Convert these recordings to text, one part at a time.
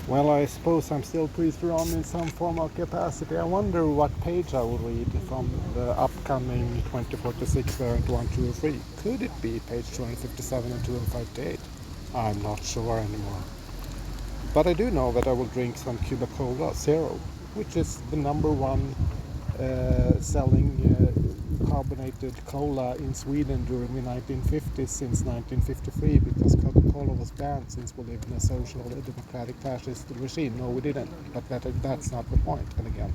Well, I suppose I'm still Pries Verhon in some form of capacity. I wonder what page I will read from the upcoming 2046 variant 1, 2, or 3. Could it be page 257 and 258? I'm not sure anymore. But I do know that I will drink some Cuba Cola Zero, which is the number one selling carbonated cola in Sweden during the 1950s since 1953, because Coca-Cola was banned since we lived in a social democratic fascist regime. No, we didn't, but that's not the point. And again,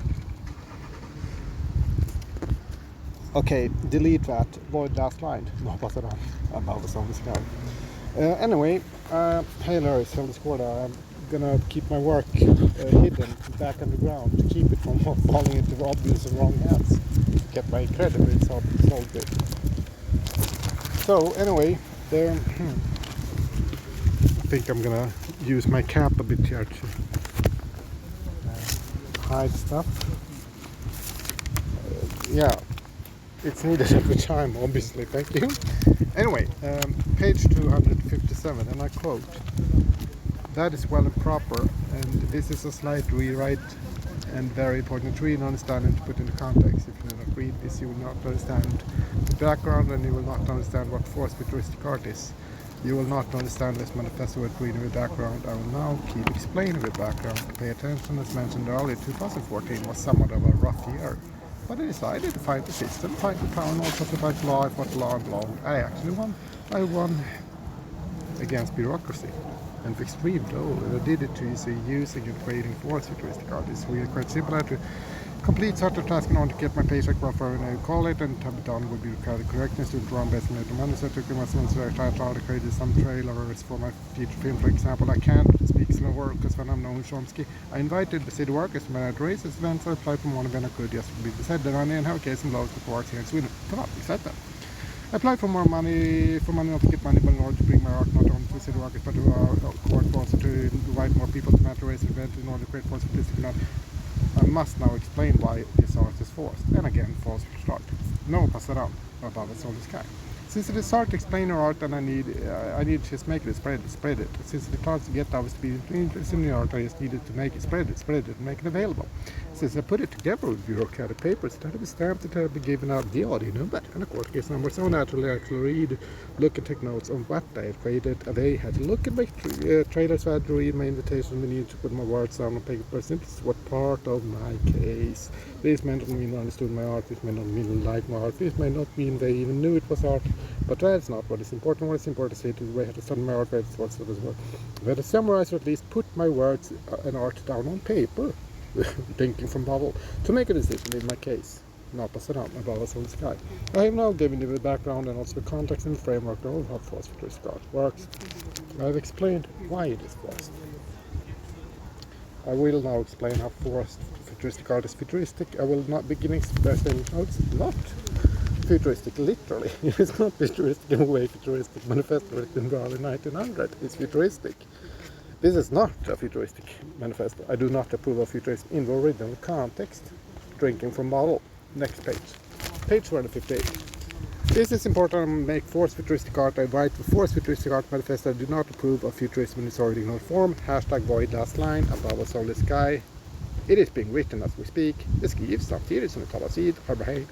okay, delete that, void last line. No, pass it on. Above us on the sky. Anyway, hey Larry, tell the score there. I'm gonna keep my work hidden back underground to keep it from falling into obvious and wrong hands. Get my credit, but it's all good. So anyway, there. I think I'm gonna use my cap a bit here to hide stuff. Yeah, it's needed every time, obviously. Thank you. Anyway, page 257, and I quote: "That is well and proper, and this is a slight rewrite and very important to read and understand and to put into context. If you do not read this, you will not understand the background, and you will not understand what force futuristic art is. You will not understand this manifesto with reading the background. I will now keep explaining the background. Pay attention. As mentioned earlier, 2014 was somewhat of a rough year. But I decided to fight the system, fight the power, and also to fight law. I fought law and law. I won against bureaucracy. And for extreme though, I did it to using and creating force futuristic art. It's really quite simple. I had to complete certain tasks in order to get my paycheck, whatever I call it, and have it done with bureaucratic correctness to run based on the money. So I took my son's trying to create some trailers for my feature film, for example. I can't speak slower because when I'm known Chomsky, I invited the city workers to manage races events. I applied for more than I could just to be the said that I have a case and blows the parks here in Sweden. Come on, we said that. I applied for more money, not to get money, but in order to bring my art not only to city workers, but to our court also to invite more people to manage race event in order to create force futuristic art. I must now explain why this art is forced. And again, forced to start. No, pass it on. Above us all the sky. Since it is hard to explain our art, and I need to just make it, spread it. Since it is hard to get others to be interested in the art, I just needed to make it, spread it, and make it available. Since I put it together with bureaucratic papers, it had to be stamped, it had to be given out the audio number, and of course, case number, so naturally I actually read, look and take notes on what I had created. They had to look at my trailers, so I had to read my invitation, we needed to put my words down on paper. This was part of my case. This may not mean they understood my art, this may not mean they liked my art, this may not mean they even knew it was art, but that's not what is important. What is important is that we had to study my art, we had to summarize or at least put my words and art down on paper, thinking from bubble, to make a decision in my case. Not pass it on above us on the sky. I have now given you the background and also the context and the framework of how force futuristic art works. I have explained why it is forced. I will now explain how forced futuristic art is futuristic. I will not begin expressing how it's not futuristic, literally. It's not futuristic in a way futuristic manifesto written in the early 1900s. It's futuristic. This is not a futuristic manifesto. I do not approve of futurism in the original context. Drinking from bottle. Next page. Page 258. This is important to make force futuristic art. I write the force futuristic art manifesto. I do not approve of futurism in its original form. Hashtag void last line. Above us all the sky. It is being written as we speak. Det skrivs samtidigt som vi talar vid. Hej.